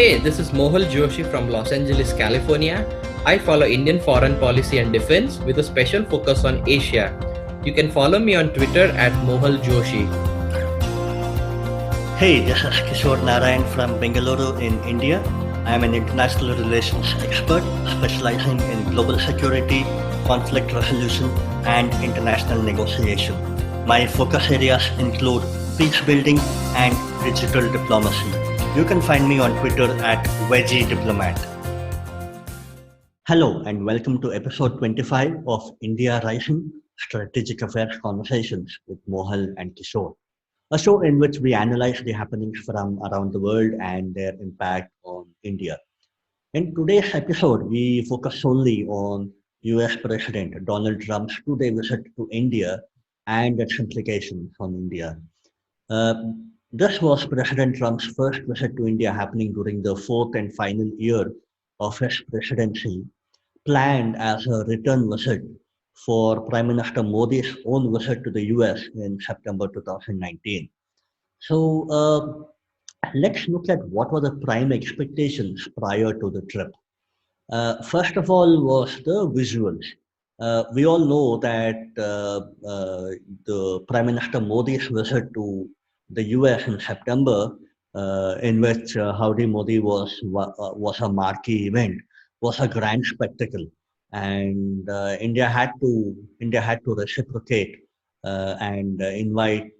Hey, this is Mohal Joshi from Los Angeles, California. I follow Indian foreign policy and defense with a special focus on Asia. You can follow me on Twitter at Mohal Joshi. Hey, this is Kishor from Bengaluru in India. I am an international relations expert specializing in global security, conflict resolution, and international negotiation. My focus areas include peace building and digital diplomacy. You can find me on Twitter at Veggie Diplomat. Hello and welcome to episode 25 of India Rising Strategic Affairs Conversations with Mohal and Kishor, a show in which we analyze the happenings from around the world and their impact on India. In today's episode, we focus solely on US President Donald Trump's two-day visit to India and its implications on India. This was President Trump's first visit to India happening during the fourth and final year of his presidency, planned as a return visit for Prime Minister Modi's own visit to the US in September 2019. So let's look at what were the prime expectations prior to the trip. First of all was the visuals. We all know that the Prime Minister Modi's visit to the US in September, in which Howdy Modi was a marquee event, was a grand spectacle, and India had to reciprocate and invite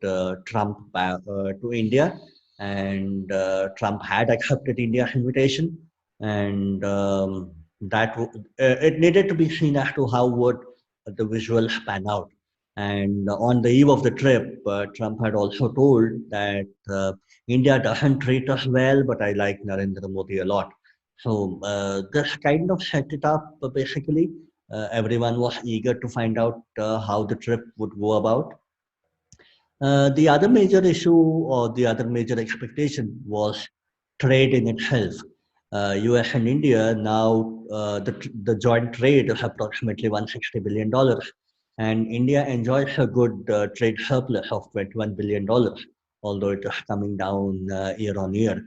Trump back to India, and Trump had accepted India's invitation, and it needed to be seen as to how would the visuals pan out. And on the eve of the trip, Trump had also told that India doesn't treat us well, but I like Narendra Modi a lot. So this kind of set it up. Basically, everyone was eager to find out how the trip would go about. The other major issue or the other major expectation was trade in itself. US and India now, the joint trade is approximately $160 billion, and India enjoys a good trade surplus of $21 billion, although it is coming down year on year.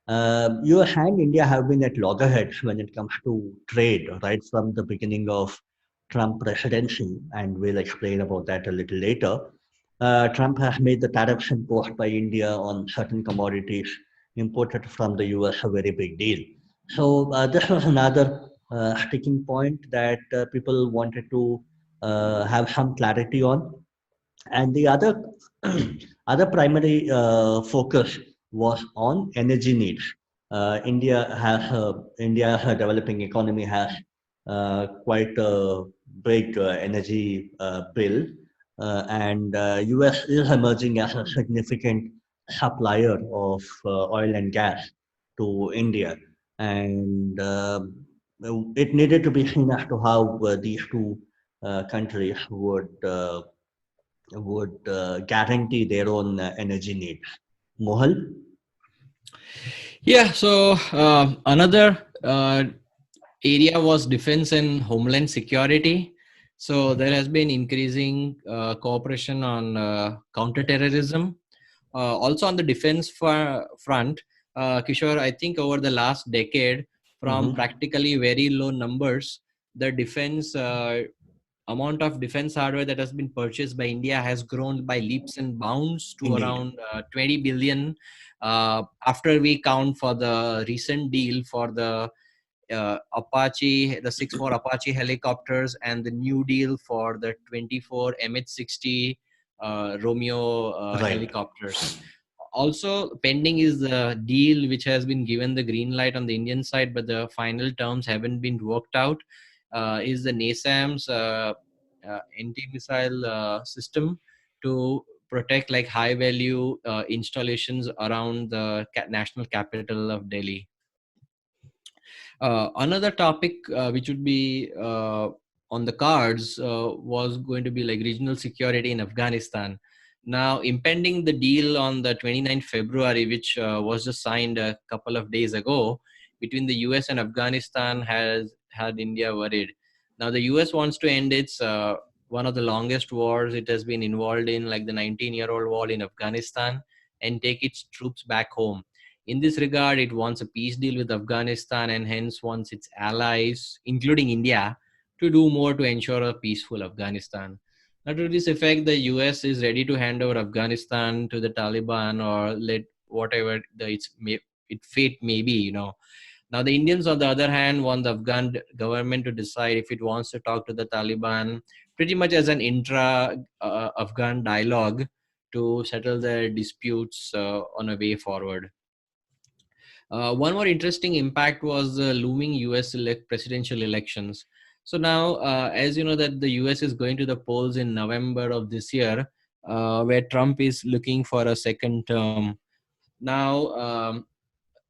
US and India have been at loggerheads when it comes to trade right from the beginning of Trump presidency, and we'll explain about that a little later. Trump has made the tariffs imposed by India on certain commodities imported from the US a very big deal. So this was another sticking point that people wanted to have some clarity on. And the other other primary focus was on energy needs. India, as a developing economy, has quite a big energy bill, and US is emerging as a significant supplier of oil and gas to India, and it needed to be seen as to how these two countries would guarantee their own energy needs. Mohal? Yeah, so another area was defense and homeland security. So there has been increasing cooperation on counterterrorism. Also on the defense front, Kishore, I think over the last decade, from practically very low numbers, the defense amount of defense hardware that has been purchased by India has grown by leaps and bounds to Indeed. around 20 billion. After we count for the recent deal for the Apache, the 6-4 Apache helicopters, and the new deal for the 24 MH-60 Romeo Right. helicopters. Also pending is the deal which has been given the green light on the Indian side, but the final terms haven't been worked out. Is the NASAMS anti-missile system to protect like high value installations around the national capital of Delhi. Another topic which would be on the cards was going to be like regional security in Afghanistan. Now, impending the deal on the 29th February, which was just signed a couple of days ago between the US and Afghanistan, has had India worried. Now, the US wants to end its one of the longest wars it has been involved in, like the 19-year-old war in Afghanistan, and take its troops back home. In this regard, it wants a peace deal with Afghanistan and hence wants its allies, including India, to do more to ensure a peaceful Afghanistan. Now, to this effect, the US is ready to hand over Afghanistan to the Taliban or let whatever its fate may be, Now, the Indians, on the other hand, want the Afghan government to decide if it wants to talk to the Taliban, pretty much as an intra-Afghan dialogue to settle their disputes on a way forward. One more interesting impact was the looming US presidential elections. So now, as you know, that the US is going to the polls in November of this year, where Trump is looking for a second term. Now,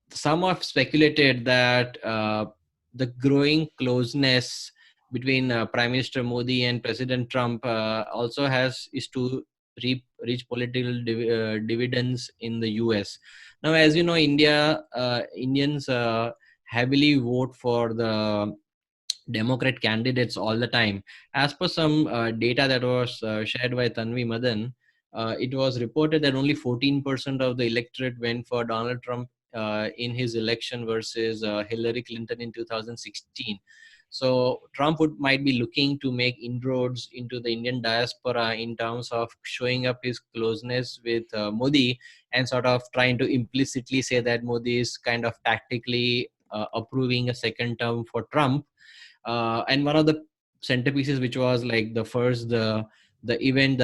some have speculated that the growing closeness between Prime Minister Modi and President Trump also is to reach political dividends in the US. Now, as you know, Indians heavily vote for the Democrat candidates all the time. As per some data that was shared by Tanvi Madan, it was reported that only 14% of the electorate went for Donald Trump in his election versus Hillary Clinton in 2016. So Trump might be looking to make inroads into the Indian diaspora in terms of showing up his closeness with Modi and sort of trying to implicitly say that Modi is kind of tactically approving a second term for Trump. And one of the centerpieces, which was like the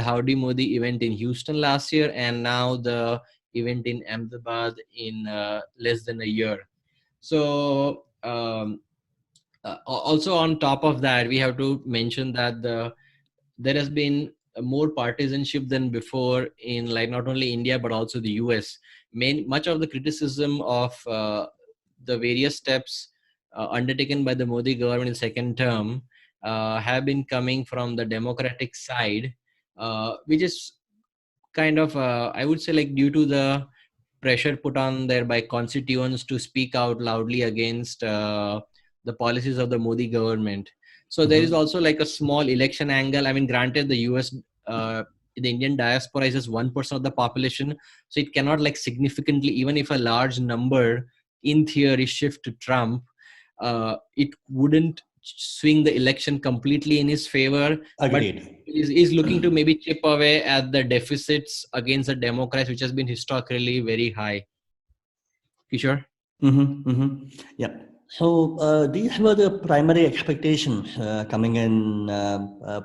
Howdy Modi event in Houston last year, and now the event in Ahmedabad in less than a year. So also on top of that, we have to mention that there has been more partisanship than before in like not only India but also the US. Much of the criticism of the various steps undertaken by the Modi government in second term have been coming from the Democratic side, which is kind of I would say like due to the pressure put on there by constituents to speak out loudly against the policies of the Modi government. So there is also like a small election angle. I mean, granted, the US, the Indian diaspora is just 1% of the population, so it cannot like significantly, even if a large number in theory shift to Trump, it wouldn't swing the election completely in his favor. Agreed. But is looking to maybe chip away at the deficits against the Democrats, which has been historically very high. Kishor? Yeah. So these were the primary expectations coming in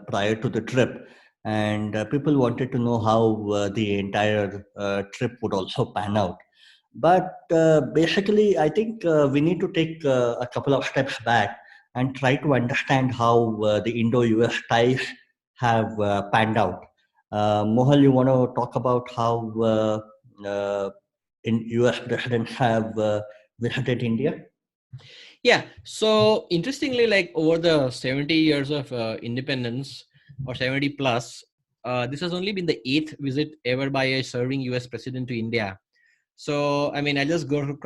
prior to the trip, and people wanted to know how the entire trip would also pan out. But basically, I think we need to take a couple of steps back and try to understand how the Indo-US ties have panned out. Mohal, you want to talk about how US presidents have visited India? Yeah. So interestingly, like over the 70 years of independence or 70 plus, this has only been the 8th visit ever by a serving US president to India. So, I mean, I just go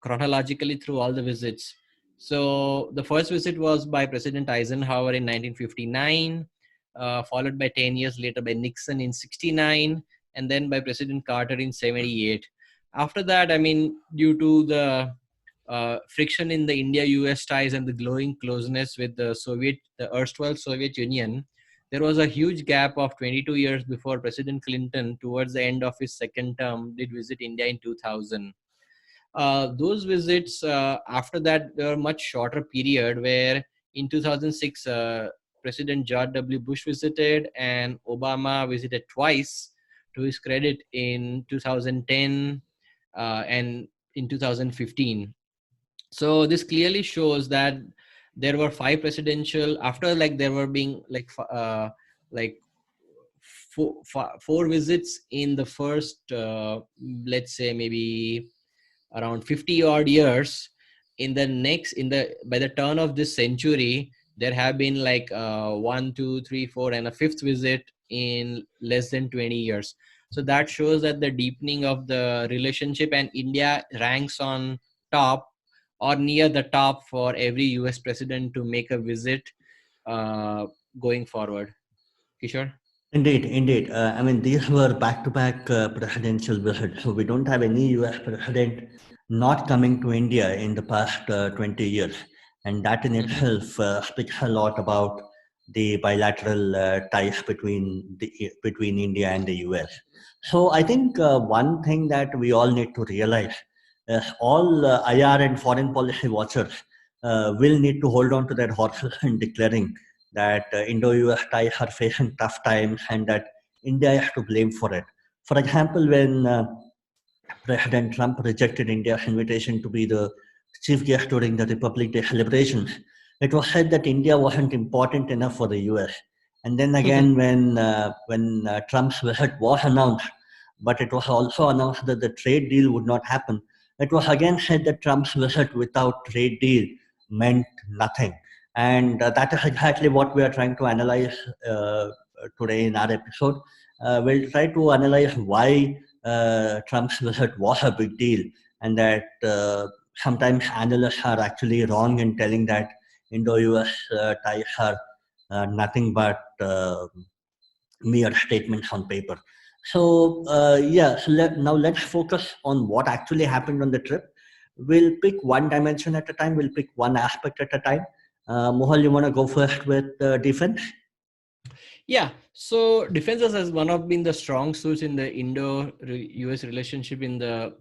chronologically through all the visits. So the first visit was by President Eisenhower in 1959, followed by 10 years later by Nixon in 69, and then by President Carter in 78. After that, I mean, due to the friction in the India-US ties and the growing closeness with the erstwhile Soviet Union, there was a huge gap of 22 years before President Clinton, towards the end of his second term, did visit India in 2000. Those visits after that, there were much shorter period where in 2006, President George W. Bush visited and Obama visited twice to his credit in 2010 and in 2015. So this clearly shows that there were 5 presidential after like there were being like four visits in the first let's say maybe around 50 odd years. In the by the turn of this century, there have been like 1, 2, 3, 4 and a fifth visit in less than 20 years. So that shows that the deepening of the relationship, and India ranks on top or near the top for every US president to make a visit going forward. Kishore? Indeed, indeed. I mean, these were back-to-back presidential visits. So we don't have any U.S. president not coming to India in the past 20 years. And that in Mhm. itself speaks a lot about the bilateral ties between India and the U.S. So I think one thing that we all need to realize is all IR and foreign policy watchers will need to hold on to their horses in declaring that Indo-US ties are facing tough times and that India is to blame for it. For example, when President Trump rejected India's invitation to be the chief guest during the Republic Day celebrations, it was said that India wasn't important enough for the US. And then again, when Trump's visit was announced, but it was also announced that the trade deal would not happen, it was again said that Trump's visit without trade deal meant nothing. And that is exactly what we are trying to analyze today in our episode. We'll try to analyze why Trump's visit was a big deal, and that sometimes analysts are actually wrong in telling that Indo-US ties are nothing but mere statements on paper. So yeah, so now let's focus on what actually happened on the trip. We'll pick one dimension at a time. We'll pick one aspect at a time. Mohal, you want to go first with defense? Yeah, so defenses has one of been the strong suits in the Indo-US relationship in the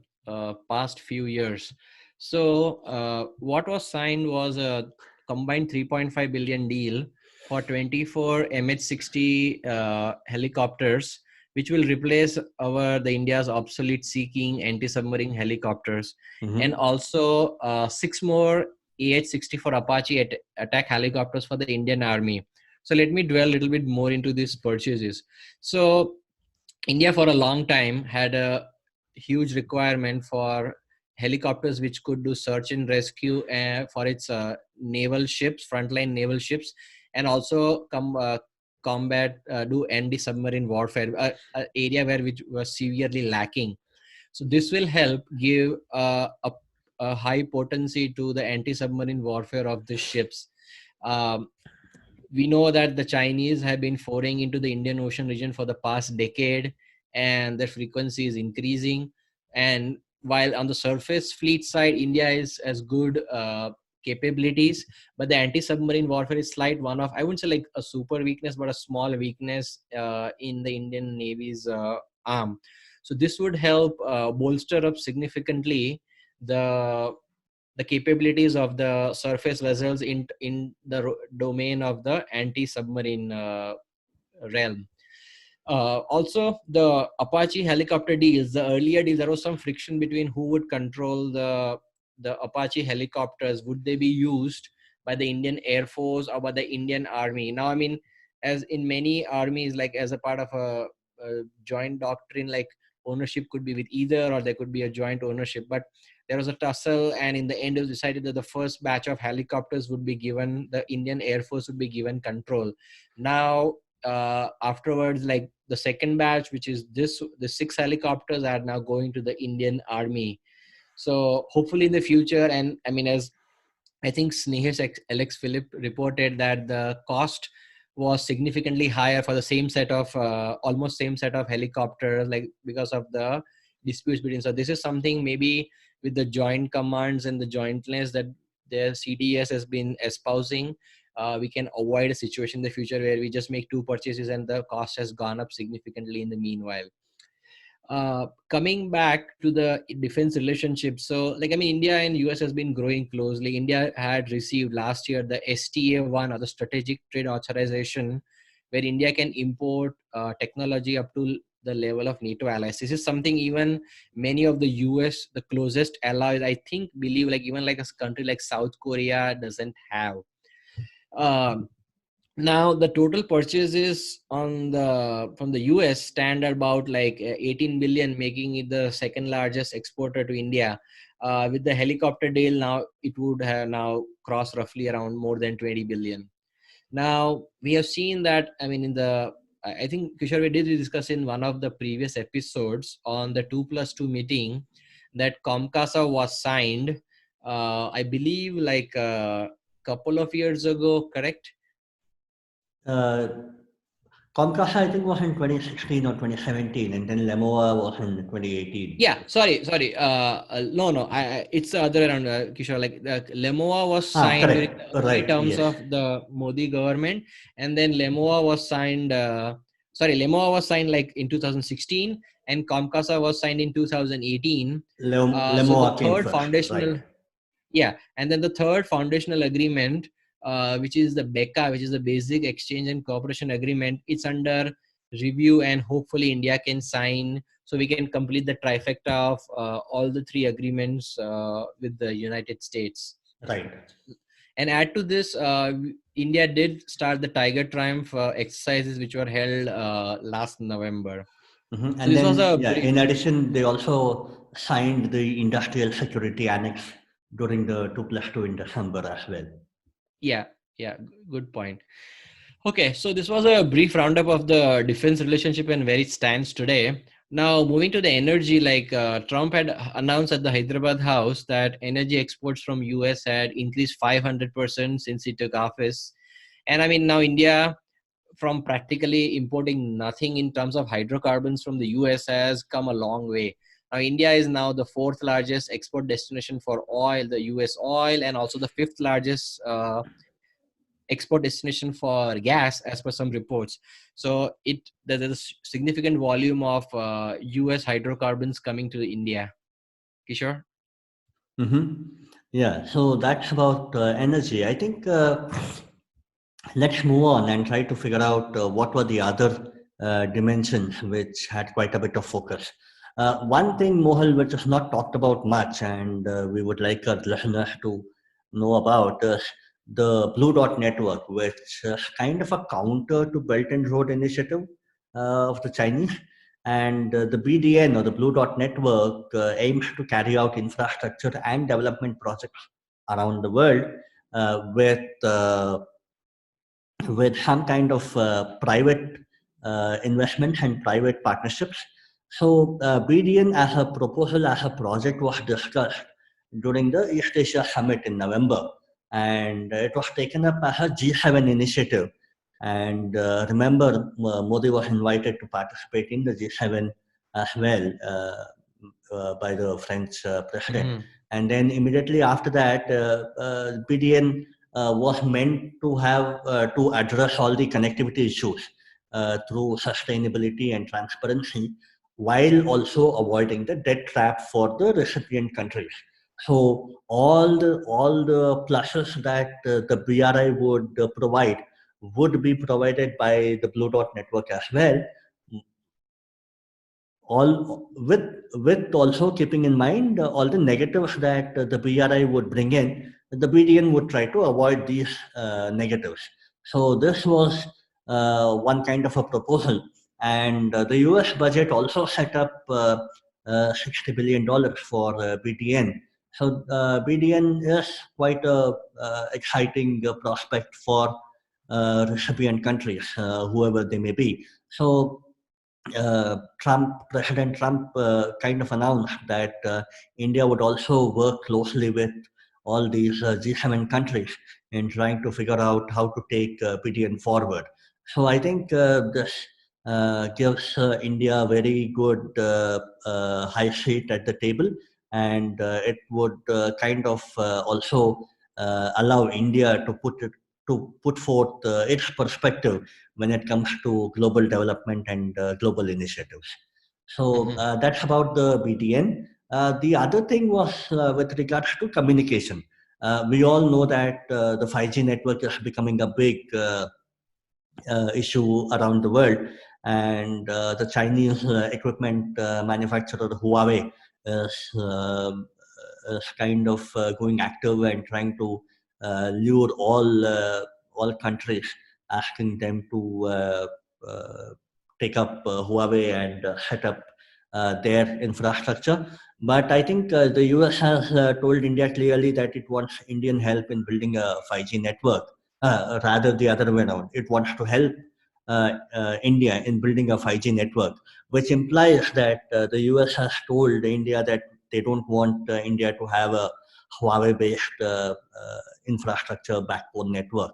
past few years. So what was signed was a combined 3.5 billion deal for 24 MH-60 helicopters, which will replace the India's obsolete seeking anti-submarine helicopters, and Mm-hmm. also six more AH-64 Apache attack helicopters for the Indian Army. So let me dwell a little bit more into these purchases. So India for a long time had a huge requirement for helicopters which could do search and rescue for its naval ships, frontline naval ships, and also combat, do anti-submarine warfare, a area where which was severely lacking. So this will help give a high potency to the anti-submarine warfare of the ships. Um, we know that the Chinese have been foraying into the Indian Ocean region for the past decade, and their frequency is increasing. And while on the surface fleet side, India is as good capabilities, but the anti-submarine warfare is slight one of, I wouldn't say like a super weakness, but a small weakness in the Indian Navy's arm. So this would help bolster up significantly the capabilities of the surface vessels in the domain of the anti-submarine realm. Also, the Apache helicopter deals, the earlier deals, there was some friction between who would control the Apache helicopters. Would they be used by the Indian Air Force or by the Indian Army? Now, I mean, as in many armies, like as a part of a joint doctrine, like ownership could be with either, or there could be a joint ownership. But there was a tussle, and in the end, it was decided that the first batch of helicopters would be given, the Indian Air Force would be given control. Now, afterwards, like the second batch, which is the six helicopters, are now going to the Indian Army. So hopefully in the future, and I mean, as I think Sneha's Alex Philip reported, that the cost was significantly higher for the same set of almost same set of helicopters, like because of the disputes between. So this is something maybe with the joint commands and the jointness that the CDS has been espousing, we can avoid a situation in the future where we just make two purchases and the cost has gone up significantly in the meanwhile. Coming back to the defense relationship, so like I mean, India and US has been growing closely. India had received last year the STA1, or the strategic trade authorization, where India can import technology up to the level of NATO allies. This is something even many of the US, the closest allies, I think, believe, like even like a country like South Korea doesn't have. um, Now the total purchases on the from the US stand at about like 18 billion, making it the second largest exporter to India. With the helicopter deal, now it would have now crossed roughly around more than 20 billion. Now we have seen that, I mean, in the, I think Kishor, we did discuss in one of the previous episodes on the 2+2 meeting that Comcasa was signed, I believe like a couple of years ago, correct? Uh, Comcast, I think, was in 2016 or 2017, and then Lemoa was in 2018. Yeah, sorry. No, no. It's the other way around, Kishore. Like the Lemoa was signed during Correct. the early Right. terms Yes. of the Modi government, and then Lemoa was signed. Lemoa was signed like in 2016, and Comcasa was signed in 2018. So the Lemoa came third first. Right. foundational, yeah, and then the third foundational agreement, which is the BECA, which is the Basic Exchange and Cooperation Agreement, it's under review, and hopefully India can sign so we can complete the trifecta of all the three agreements with the United States. Right. And add to this, India did start the Tiger Triumph exercises, which were held last November. So And this was then, a yeah, brief. in addition, they also signed the Industrial Security Annex during the 2+2 in December as well. Yeah, yeah, good point. Okay, so this was a brief roundup of the defense relationship and where it stands today. Now, moving to the energy, like Trump had announced at the Hyderabad House that energy exports from US had increased 500% since he took office. And I mean, now India, from practically importing nothing in terms of hydrocarbons from the US, has come a long way. Now, India is now the fourth largest export destination for oil, the US oil, and also the fifth largest export destination for gas as per some reports. So there's a significant volume of US hydrocarbons coming to India. Kishore? Mm-hmm. Yeah, so that's about energy. I think let's move on and try to figure out what were the other dimensions which had quite a bit of focus. One thing, Mohal, which is not talked about much, and we would like our listeners to know about, is the Blue Dot Network, which is kind of a counter to Belt and Road Initiative of the Chinese. And the BDN, or the Blue Dot Network, aims to carry out infrastructure and development projects around the world with some kind of private investment and private partnerships. So BDN as a proposal, as a project, was discussed during the East Asia Summit in November, and it was taken up as a G7 initiative. And remember, Modi was invited to participate in the G7 as well by the French president. Mm-hmm. And then immediately after that, BDN was meant to have to address all the connectivity issues through sustainability and transparency, while also avoiding the debt trap for the recipient countries. So all the pluses that the BRI would provide would be provided by the Blue Dot network as well, all with also keeping in mind all the negatives that the BRI would bring in. The BDN would try to avoid these negatives. So this was one kind of a proposal, and the US budget also set up $60 billion for BDN. So BDN is quite a exciting prospect for recipient countries, whoever they may be. So President Trump kind of announced that India would also work closely with all these G7 countries in trying to figure out how to take PDN forward. So I think this gives India a very good high seat at the table, and it would kind of also allow India to put forth its perspective when it comes to global development and global initiatives. So Mm-hmm. that's about the BDN. The other thing was with regards to communication. We all know that the 5G network is becoming a big issue around the world, and the Chinese equipment manufacturer Huawei is kind of going active and trying to lure all countries, asking them to uh, take up Huawei and set up their infrastructure. But I think the US has told India clearly that it wants Indian help in building a 5G network, rather the other way around. It wants to help India in building a 5G network, which implies that the US has told India that they don't want India to have a Huawei-based infrastructure backbone network.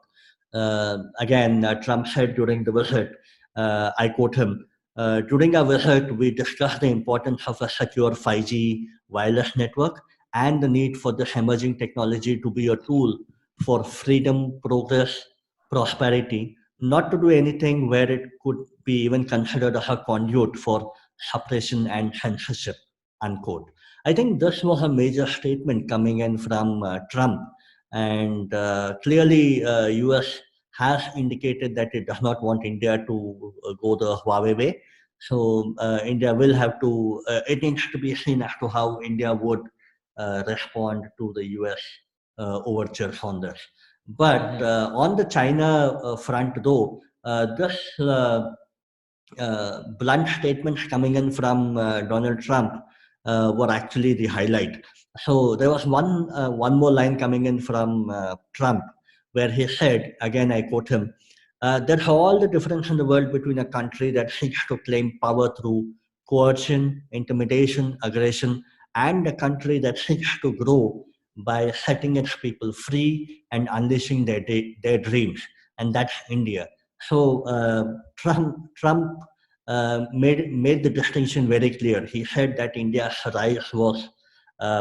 Again, Trump said during the visit I quote him. During our visit, we discussed the importance of a secure 5G wireless network and the need for this emerging technology to be a tool for freedom, progress, prosperity, not to do anything where it could be even considered as a conduit for suppression and censorship, unquote. I think this was a major statement coming in from Trump, and clearly US has indicated that it does not want India to go the Huawei way. So India will have to, it needs to be seen as to how India would respond to the US overtures on this. But on the China front, though, this blunt statements coming in from Donald Trump were actually the highlight. So there was one more line coming in from Trump where he said, again I quote him, "There's all the difference in the world between a country that seeks to claim power through coercion, intimidation, aggression, and a country that seeks to grow by setting its people free and unleashing their dreams, and that's India." So Trump made the distinction very clear. He said that India's rise was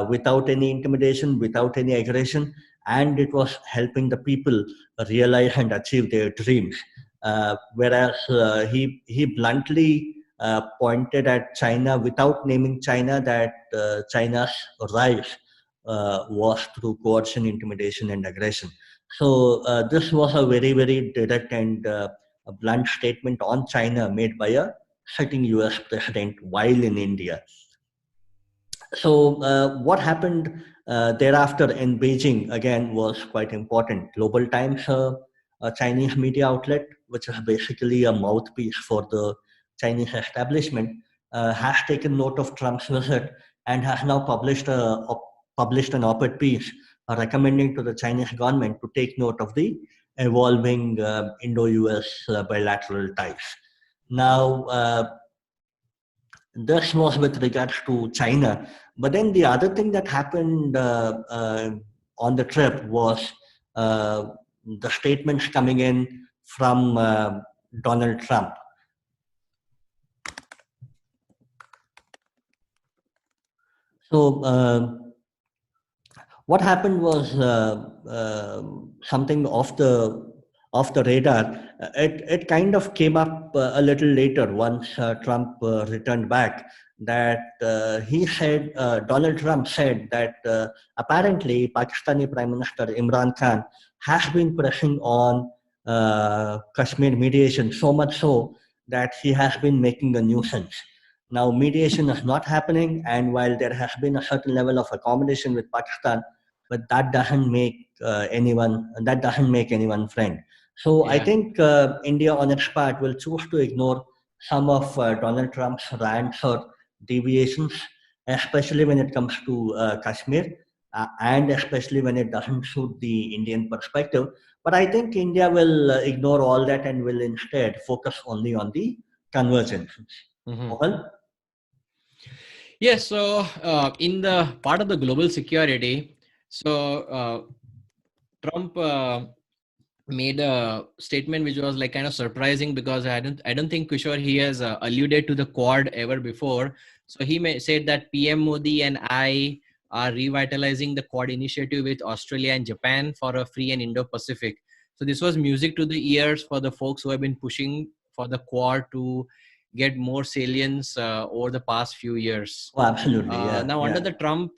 without any intimidation, without any aggression, and it was helping the people realize and achieve their dreams. Whereas he bluntly pointed at China without naming China, that China's rise was through coercion, intimidation, and aggression. So this was a very direct and a blunt statement on China made by a sitting US president while in India. So, what happened thereafter in Beijing again was quite important. Global Times, a Chinese media outlet, which is basically a mouthpiece for the Chinese establishment, has taken note of Trump's visit and has now published an op-ed piece recommending to the Chinese government to take note of the evolving Indo-US bilateral ties. Now, this was with regards to China. But then the other thing that happened on the trip was the statements coming in from Donald Trump. So what happened was something off the radar. It kind of came up a little later once Trump returned back. That he said, Donald Trump said that apparently Pakistani Prime Minister Imran Khan has been pressing on Kashmir mediation so much so that he has been making a nuisance. Now, mediation is not happening, and while there has been a certain level of accommodation with Pakistan, but that doesn't make anyone friend. So I think India, on its part, will choose to ignore some of Donald Trump's rants or deviations, especially when it comes to Kashmir, and especially when it doesn't suit the Indian perspective. But I think India will ignore all that and will instead focus only on the convergence. Mohal? Yes, so in the part of the global security, so Trump made a statement which was like kind of surprising, because I don't think Kishor he has alluded to the Quad ever before. So he said that PM Modi and I are revitalizing the Quad initiative with Australia and Japan for a free and Indo-Pacific. So this was music to the ears for the folks who have been pushing for the Quad to get more salience over the past few years. Oh, absolutely. Now, under the Trump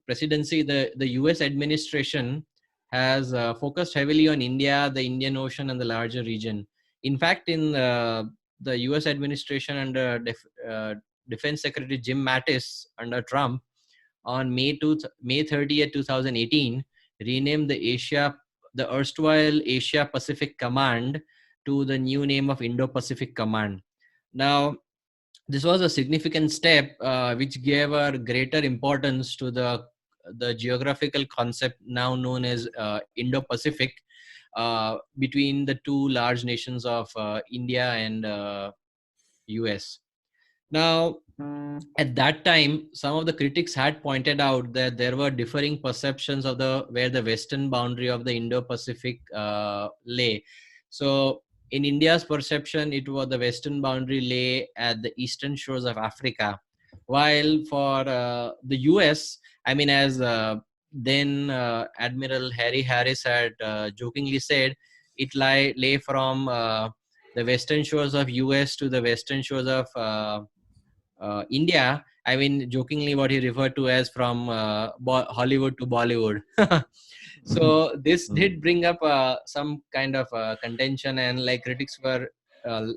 presidency, the US administration has focused heavily on India, the Indian Ocean, and the larger region. In fact, in the US administration under Defense Secretary Jim Mattis under Trump, on May 30th, 2018, renamed the erstwhile Asia Pacific Command to the new name of Indo-Pacific Command. Now, this was a significant step which gave a greater importance to the geographical concept now known as Indo-Pacific between the two large nations of India and US. Now, at that time, some of the critics had pointed out that there were differing perceptions of where the western boundary of the Indo-Pacific lay. So in India's perception, it was the western boundary lay at the eastern shores of Africa, while for the US, I mean, as then Admiral Harry Harris had jokingly said, it lay from the western shores of US to the western shores of India. I mean, jokingly, what he referred to as from Hollywood to Bollywood. So this did bring up some kind of contention, and like critics were uh,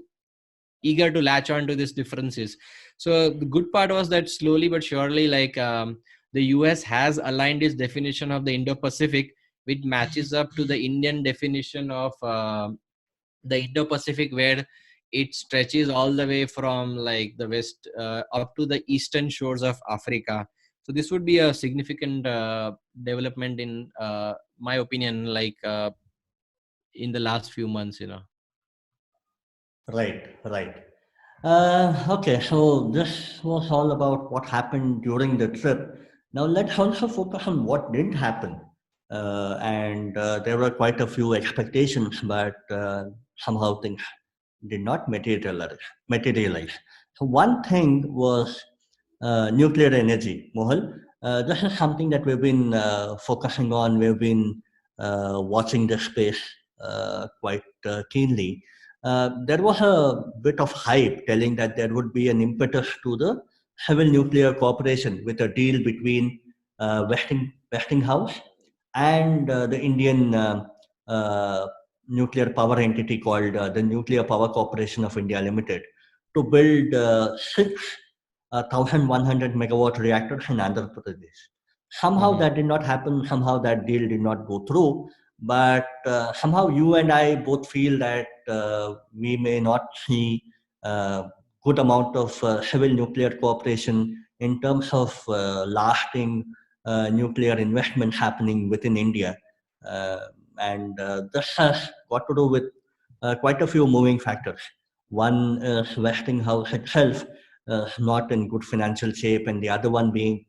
eager to latch on to these differences. So the good part was that slowly but surely, like the US has aligned its definition of the Indo-Pacific, which matches up to the Indian definition of the Indo-Pacific, where it stretches all the way from like the west up to the eastern shores of Africa. So this would be a significant development in my opinion, like in the last few months, you know. Right, right. Okay, so this was all about what happened during the trip. Now let's also focus on what didn't happen. And there were quite a few expectations, but somehow things did not materialize. So one thing was nuclear energy, Mohal. This is something that we've been focusing on. We've been watching this space quite keenly. There was a bit of hype telling that there would be an impetus to the civil nuclear cooperation with a deal between Westinghouse and the Indian uh, nuclear power entity called the Nuclear Power Corporation of India Limited to build six 1,100 megawatt reactors in Andhra Pradesh. Somehow Mm-hmm. that did not happen. Somehow that deal did not go through. But somehow you and I both feel that we may not see good amount of civil nuclear cooperation in terms of lasting nuclear investments happening within India. Uh, and this has got to do with quite a few moving factors. One is Westinghouse itself not in good financial shape, and the other one being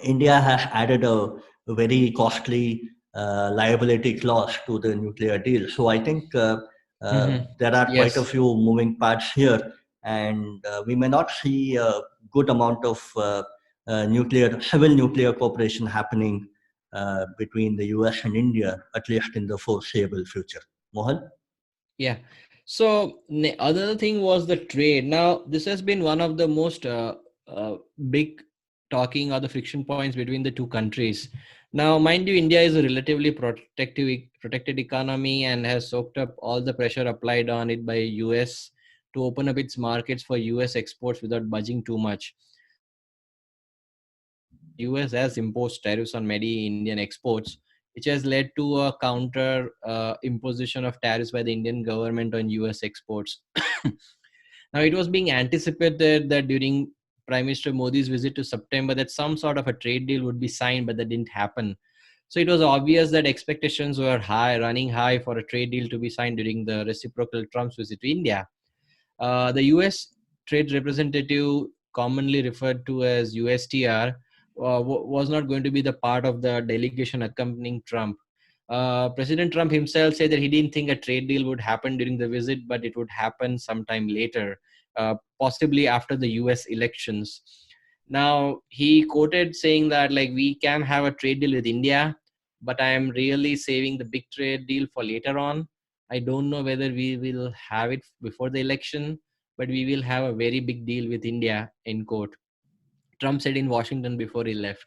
India has added a very costly liability clause to the nuclear deal. So I think Mm-hmm. there are quite a Yes. few moving parts here, and we may not see a good amount of civil nuclear cooperation happening between the US and India, at least in the foreseeable future. Mohal? Yeah. So other thing was the trade. Now this has been one of the most big talking or the friction points between the two countries. Now, mind you, India is a relatively protected economy and has soaked up all the pressure applied on it by US to open up its markets for US exports without budging too much. US has imposed tariffs on many Indian exports, which has led to a counter imposition of tariffs by the Indian government on US exports. Now, it was being anticipated that during Prime Minister Modi's visit to September, that some sort of a trade deal would be signed, but that didn't happen. So it was obvious that expectations were high, running high for a trade deal to be signed during the reciprocal Trump's visit to India. The US trade representative, commonly referred to as USTR, was not going to be the part of the delegation accompanying Trump. President Trump himself said that he didn't think a trade deal would happen during the visit, but it would happen sometime later, possibly after the US elections. Now, he quoted saying that, like, we can have a trade deal with India, but I am really saving the big trade deal for later on. I don't know whether we will have it before the election, but we will have a very big deal with India, end quote. Trump said in Washington before he left.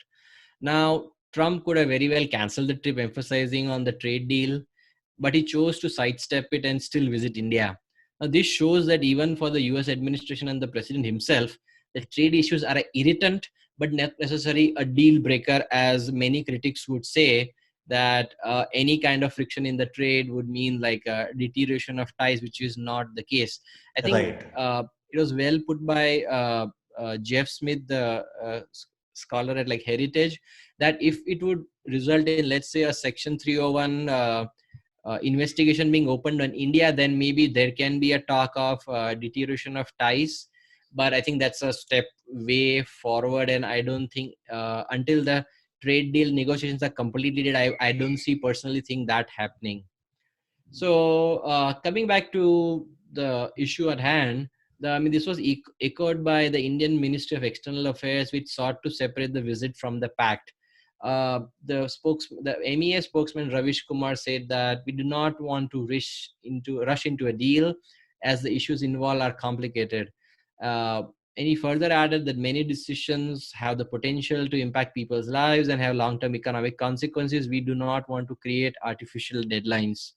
Now, Trump could have very well canceled the trip, emphasizing on the trade deal, but he chose to sidestep it and still visit India. Now, this shows that even for the US administration and the president himself, the trade issues are an irritant, but not necessarily a deal breaker, as many critics would say that any kind of friction in the trade would mean like a deterioration of ties, which is not the case. I think Right. it was well put by Jeff Smith, the scholar at like Heritage, that if it would result in, let's say, a Section 301 investigation being opened on India, then maybe there can be a talk of deterioration of ties. But I think that's a step way forward, and I don't think until the trade deal negotiations are completed, I don't see personally think that happening. So coming back to the issue at hand, I mean, this was echoed by the Indian Ministry of External Affairs, which sought to separate the visit from the pact. The MEA spokesman Ravish Kumar said that we do not want to rush into a deal, as the issues involved are complicated. Uh, and he further added that many decisions have the potential to impact people's lives and have long-term economic consequences. We do not want to create artificial deadlines.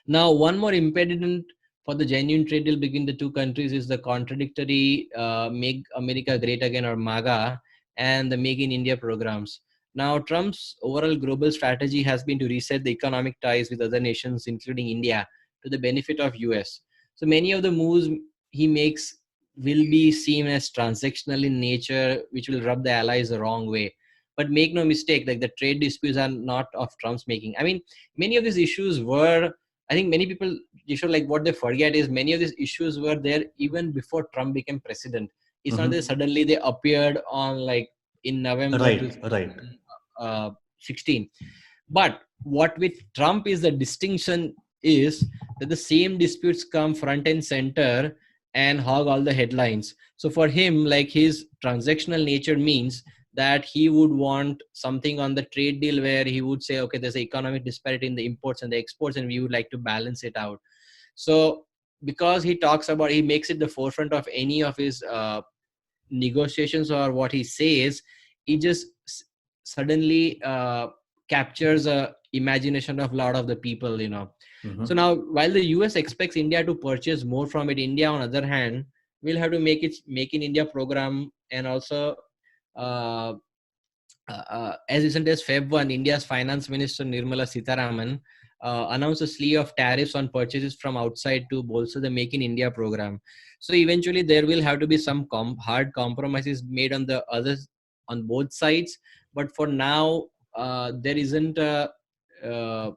Now, one more impediment for the genuine trade deal between the two countries is the contradictory Make America Great Again, or MAGA, and the Make in India programs. Now, Trump's overall global strategy has been to reset the economic ties with other nations, including India, to the benefit of US. So many of the moves he makes will be seen as transactional in nature, which will rub the allies the wrong way. But make no mistake, like the trade disputes are not of Trump's making. I mean, many of these issues were, I think many people, Kishore, like what they forget is many of these issues were there even before Trump became president. It's not that Mhm. suddenly they appeared on like in November Right, right. 2016. But what with Trump is the distinction is that the same disputes come front and center and hog all the headlines. So for him, like his transactional nature means that he would want something on the trade deal where he would say, okay, there's an economic disparity in the imports and the exports, and we would like to balance it out. So because he makes it the forefront of any of his negotiations or what he says, he just suddenly captures a imagination of a lot of the people, you know. So Mhm. now, while the US expects India to purchase more from it, India on other hand will have to make its Make in India program, and also uh, as recent as Feb 1, India's Finance Minister Nirmala Sitharaman announced a slew of tariffs on purchases from outside to bolster the Make in India program. So eventually, there will have to be some hard compromises made on the others, on both sides. But for now, there isn't a uh,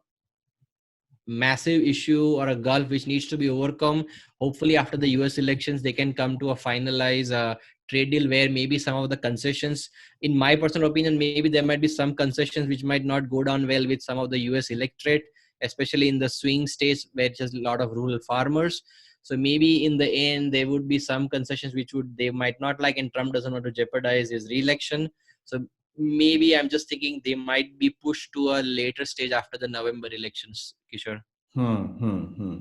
massive issue or a gulf which needs to be overcome. Hopefully, after the US elections, they can come to a finalized trade deal where maybe some of the concessions, in my personal opinion, maybe there might be some concessions which might not go down well with some of the US electorate, especially in the swing states where there's a lot of rural farmers. So maybe in the end, there would be some concessions which would they might not like, and Trump doesn't want to jeopardize his re-election. So maybe I'm just thinking they might be pushed to a later stage after the November elections, Kishore. Hmm, hmm, hmm.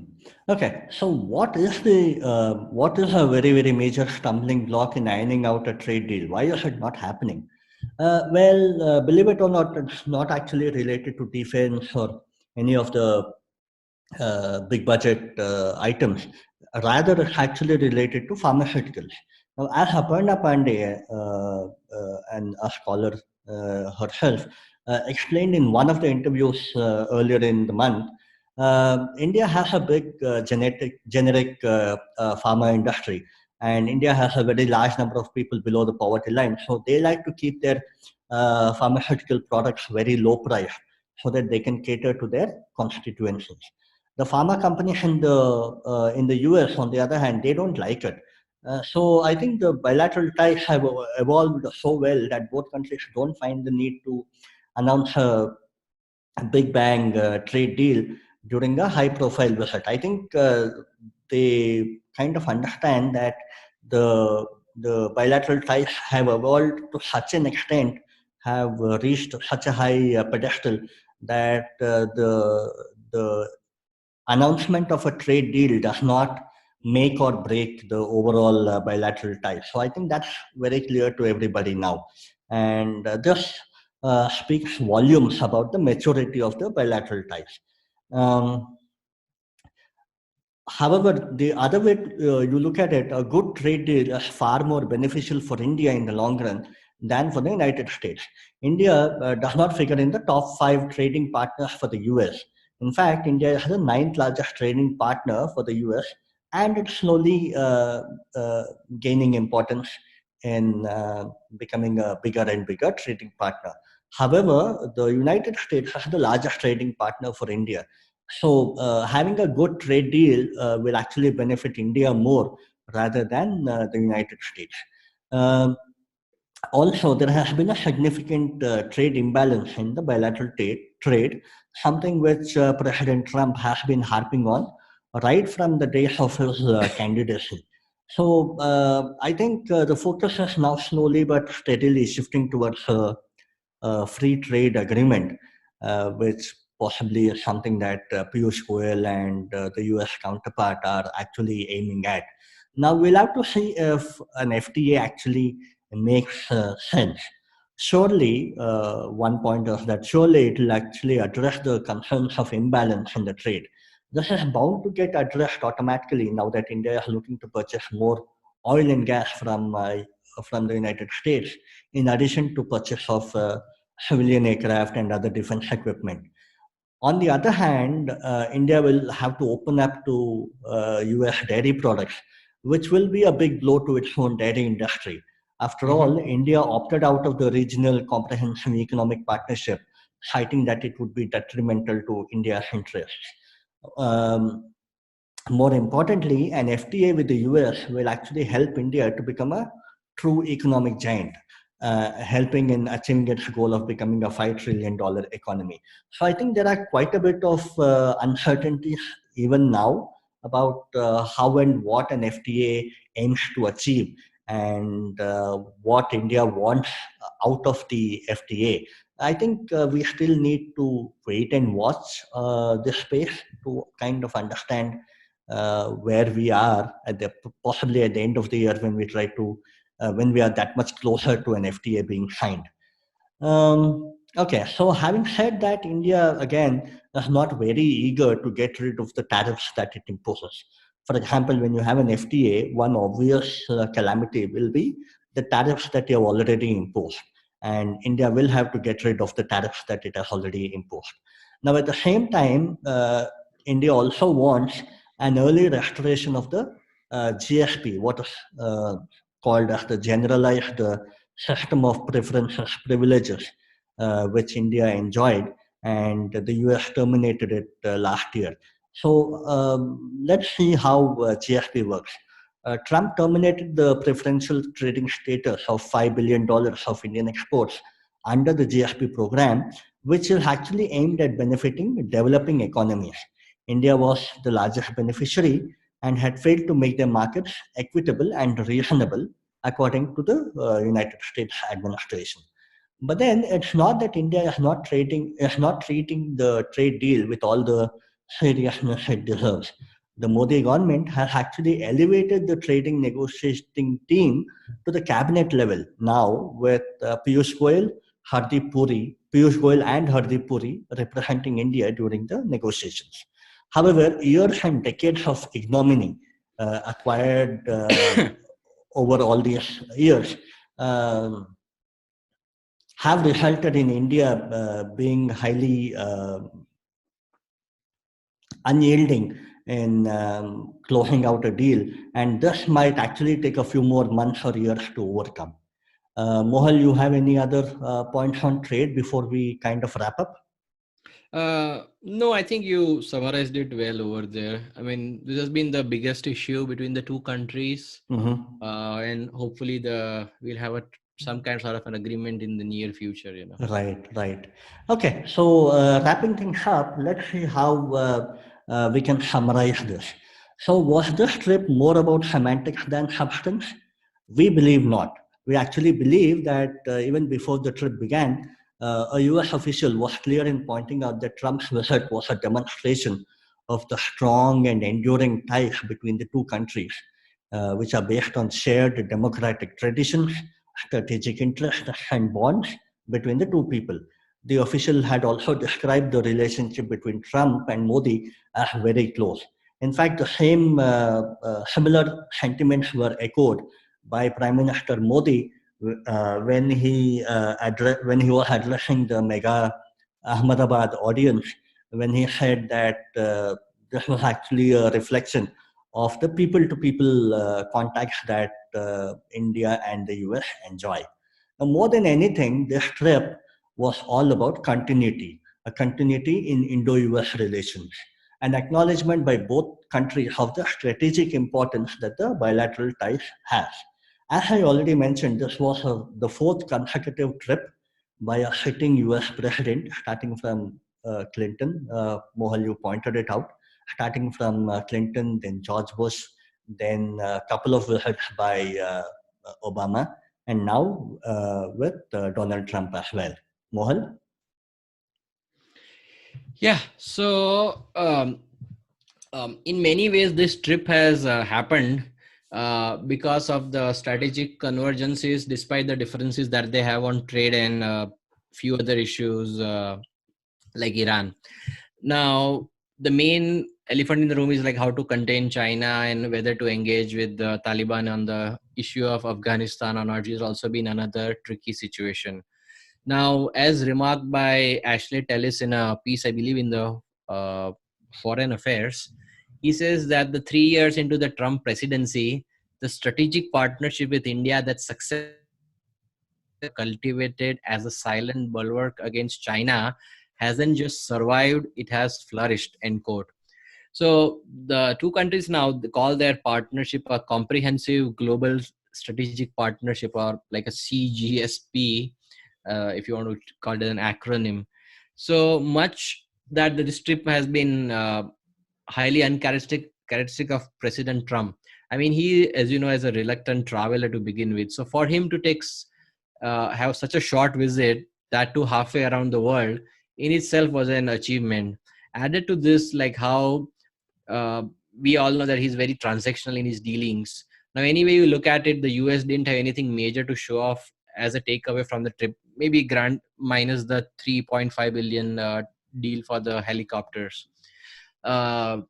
Okay, so what is a very major stumbling block in ironing out a trade deal? Why is it not happening? Believe it or not, it's not actually related to defense or any of the big budget items. Rather, it's actually related to pharmaceuticals. Now, as Aparna Pandey, and a scholar herself, explained in one of the interviews earlier in the month, India has a big generic pharma industry, and India has a very large number of people below the poverty line. So they like to keep their pharmaceutical products very low price so that they can cater to their constituencies. The pharma companies in the US, on the other hand, they don't like it. So I think the bilateral ties have evolved so well that both countries don't find the need to announce a big bang trade deal during a high profile visit. I think they kind of understand that the bilateral ties have evolved to such an extent, have reached such a high pedestal that the announcement of a trade deal does not make or break the overall bilateral ties. So I think that's very clear to everybody now. And this speaks volumes about the maturity of the bilateral ties. Um, However, the other way you look at it, a good trade deal is far more beneficial for India in the long run than for the United States. India does not figure in the top five trading partners for the US. In fact, India has the ninth largest trading partner for the US, and it's slowly gaining importance in becoming a bigger and bigger trading partner. However, the United States has the largest trading partner for India. So, having a good trade deal will actually benefit India more rather than the United States. Um, Also, there has been a significant trade imbalance in the bilateral trade something which President Trump has been harping on right from the day of his candidacy. So I think the focus is now slowly but steadily shifting towards free trade agreement, which possibly is something that Piyush Goyal and the US counterpart are actually aiming at. Now we'll have to see if an FTA actually makes sense. Surely, one point is that surely it will actually address the concerns of imbalance in the trade. This is bound to get addressed automatically now that India is looking to purchase more oil and gas from the United States, in addition to purchase of civilian aircraft and other defense equipment. On the other hand, India will have to open up to US dairy products, which will be a big blow to its own dairy industry. After all, India opted out of the regional comprehensive economic partnership, citing that it would be detrimental to India's interests. Um, More importantly, an FTA with the US will actually help India to become a true economic giant, helping in achieving its goal of becoming a $5 trillion economy. So I think there are quite a bit of uncertainties even now about how and what an FTA aims to achieve and what India wants out of the FTA. I think we still need to wait and watch this space to kind of understand where we are at the possibly at the end of the year when we try to when we are that much closer to an FTA being signed. Okay, so having said that, India again is not very eager to get rid of the tariffs that it imposes. For example, when you have an FTA, one obvious calamity will be the tariffs that you have already imposed, and India will have to get rid of the tariffs that it has already imposed. Now, at the same time, India also wants an early restoration of the GSP, what is called as the generalized system of preferences privileges, which India enjoyed, and the US terminated it last year. So let's see how GSP works. Trump terminated the preferential trading status of $5 billion of Indian exports under the GSP program, which is actually aimed at benefiting developing economies. India was the largest beneficiary and had failed to make their markets equitable and reasonable according to the United States administration. But then it's not that India is not treating the trade deal with all the seriousness it deserves. The Modi government has actually elevated the trading negotiating team to the cabinet level now with Piyush Goyal and Hardeep Puri representing India during the negotiations. However, years and decades of ignominy acquired over all these years um, have resulted in India being highly unyielding in closing out a deal, and this might actually take a few more months or years to overcome. Mohal, you have any other points on trade before we kind of wrap up? No, I think you summarized it well over there. I mean, this has been the biggest issue between the two countries, and hopefully we'll have some kind sort of an agreement in the near future. Right, right. Okay, so wrapping things up, let's see how we can summarize this. So, was this trip more about semantics than substance? We believe not. We actually believe that even before the trip began, a US official was clear in pointing out that Trump's visit was a demonstration of the strong and enduring ties between the two countries, which are based on shared democratic traditions, strategic interests, and bonds between the two people. The official had also described the relationship between Trump and Modi as very close. In fact, the similar sentiments were echoed by Prime Minister Modi when he was addressing the mega Ahmedabad audience, when he said that this was actually a reflection of the people-to-people contacts that India and the US enjoy. Now, more than anything, this trip was all about continuity, a continuity in Indo-US relations, an acknowledgement by both countries of the strategic importance that the bilateral ties has. As I already mentioned, this was the fourth consecutive trip by a sitting US president, starting from Clinton. Mohal, you pointed it out. Starting from Clinton, then George Bush, then a couple of visits by Obama, and now with Donald Trump as well. Mohal? Yeah. So, in many ways, this trip has happened because of the strategic convergences, despite the differences that they have on trade and few other issues like Iran. Now, the main elephant in the room is like how to contain China and whether to engage with the Taliban on the issue of Afghanistan or not, which has also been another tricky situation. Now, as remarked by Ashley Tellis in a piece, I believe, in the uh, Foreign Affairs, he says that the 3 years into the Trump presidency, the strategic partnership with India that successfully cultivated as a silent bulwark against China hasn't just survived, it has flourished, end quote. So the two countries now call their partnership a comprehensive global strategic partnership, or like a CGSP, if you want to call it an acronym. So much that this trip has been highly uncharacteristic of President Trump. I mean, he, as you know, is a reluctant traveler to begin with. So for him to have such a short visit, that too halfway around the world, in itself was an achievement. Added to this, like how uh, we all know that he's very transactional in his dealings. Now, anyway, you look at it, the US didn't have anything major to show off as a takeaway from the trip. Maybe grant minus the 3.5 billion deal for the helicopters. Uh,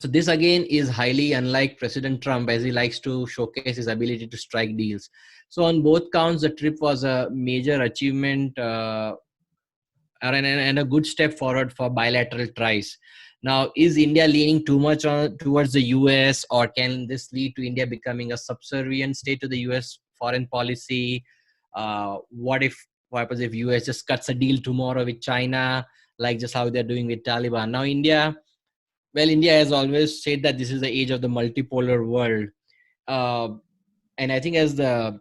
so this again is highly unlike President Trump, as he likes to showcase his ability to strike deals. So on both counts, the trip was a major achievement, and a good step forward for bilateral ties. Now, is India leaning too much towards the US, or can this lead to India becoming a subservient state to the US foreign policy? What happens if US just cuts a deal tomorrow with China, like just how they're doing with Taliban? Now, India has always said that this is the age of the multipolar world, uh, and I think as the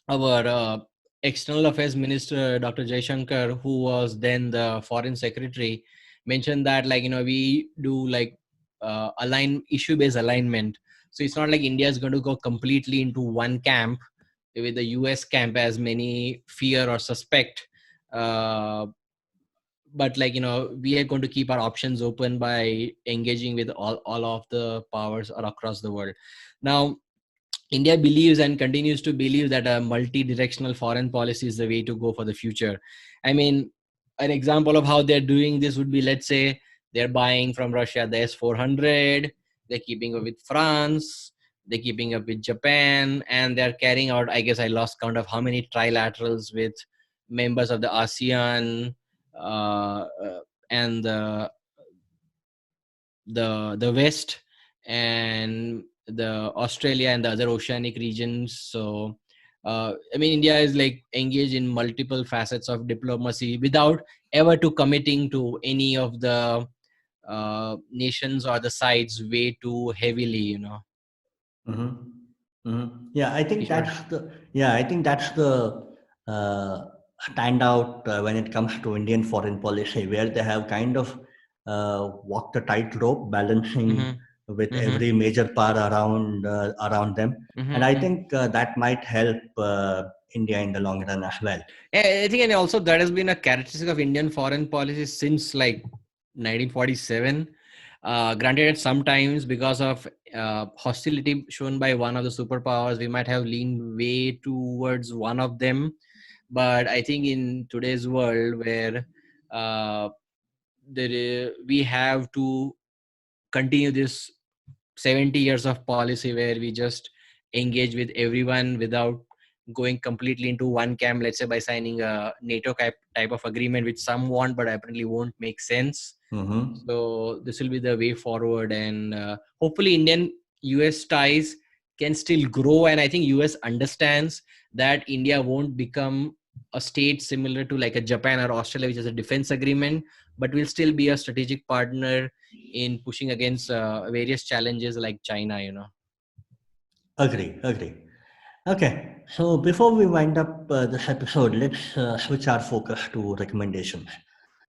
our external affairs minister Dr. Jaishankar, who was then the foreign secretary, mentioned that, like, we do like align issue based alignment. So it's not like India is going to go completely into one camp with the US camp, as many fear or suspect. uh, but, like, we are going to keep our options open by engaging with all of the powers across the world. Now, India believes and continues to believe that a multi-directional foreign policy is the way to go for the future. I mean, an example of how they're doing this would be, let's say, they're buying from Russia the S-400, they're keeping up with France, they're keeping up with Japan, and they're carrying out, I guess I lost count of how many trilaterals with members of the ASEAN, and the West, and the Australia and the other oceanic regions. So I mean, India is like engaged in multiple facets of diplomacy without ever to committing to any of the nations or the sides way too heavily. Mm-hmm. Mm-hmm. Yeah, I think Kishore? that's the uh, standout when it comes to Indian foreign policy, where they have kind of walked the tightrope, balancing Mm-hmm. with Mm-hmm. every major power around them, and I Mm-hmm. think that might help India in the long run as well. I think, and also that has been a characteristic of Indian foreign policy since like 1947. Granted, sometimes because of hostility shown by one of the superpowers, we might have leaned way towards one of them. But I think in today's world, where uh, we have to continue this 70 years of policy where we just engage with everyone without going completely into one camp, let's say by signing a NATO type of agreement, which some want but apparently won't make sense. Mm-hmm. So this will be the way forward, and hopefully Indian US ties can still grow. And I think US understands that India won't become a state similar to like a Japan or Australia, which is a defense agreement, but will still be a strategic partner in pushing against various challenges like China. Agree. Okay, so before we wind up this episode, let's switch our focus to recommendations.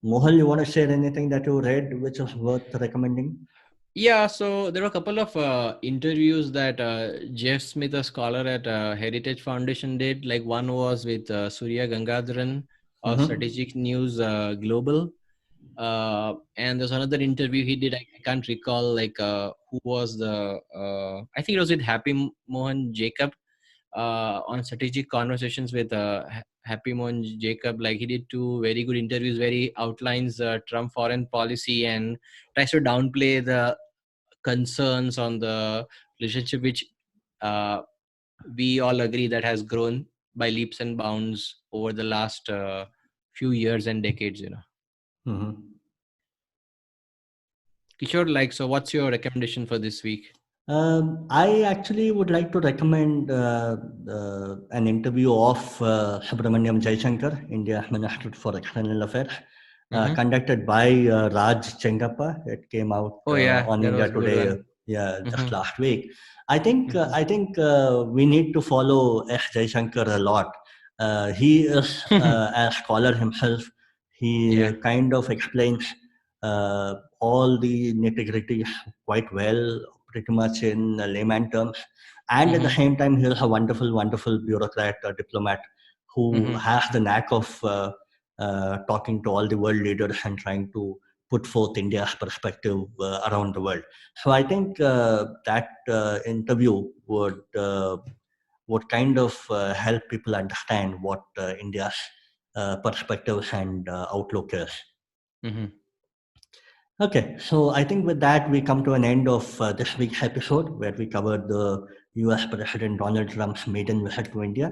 Mohal, you want to share anything that you read which is worth recommending? Yeah, so there were a couple of interviews that Jeff Smith, a scholar at Heritage Foundation, did. Like one was with Surya Gangadharan of Mm-hmm. Strategic News Global. And there's another interview he did. I can't recall like who was the. I think it was with Mohan Jacob on strategic conversations with Happy Mohan Jacob. Like he did two very good interviews where he outlines Trump foreign policy and tries to downplay the concerns on the relationship, which uh, we all agree that has grown by leaps and bounds over the last few years and decades. Mm-hmm. Kishore, like, so what's your recommendation for this week? I actually would like to recommend an interview of Subramaniam Jaishankar, India's Minister for External Affairs, Mm-hmm. conducted by Raj Chengappa. It came out Oh yeah, on that India was good Today, one. yeah, just Mm-hmm. last week. Mm-hmm. I think we need to follow S. Jaishankar a lot. He is a scholar himself. He Yeah. kind of explains all the nitty gritty quite well, pretty much in layman terms. And at the Mm-hmm. same time, he is a wonderful, wonderful bureaucrat, diplomat who Mm-hmm. has the knack of talking to all the world leaders and trying to put forth India's perspective around the world. So I think that interview would kind of help people understand what India's perspectives and outlook is. Mm-hmm. Okay, so I think with that we come to an end of this week's episode where we covered the US President Donald Trump's maiden visit to India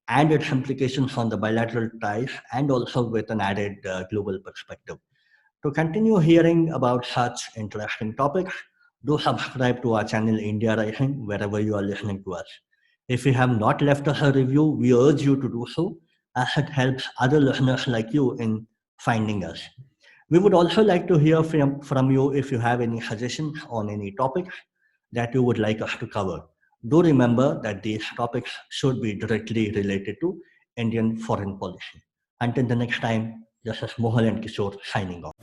and its implications on the bilateral ties and also with an added global perspective. To continue hearing about such interesting topics, do subscribe to our channel India Rising wherever you are listening to us. If you have not left us a review, we urge you to do so as it helps other listeners like you in finding us. We would also like to hear from you if you have any suggestions on any topics that you would like us to cover. Do remember that these topics should be directly related to Indian foreign policy. Until the next time, this is Mohal and Kishor signing off.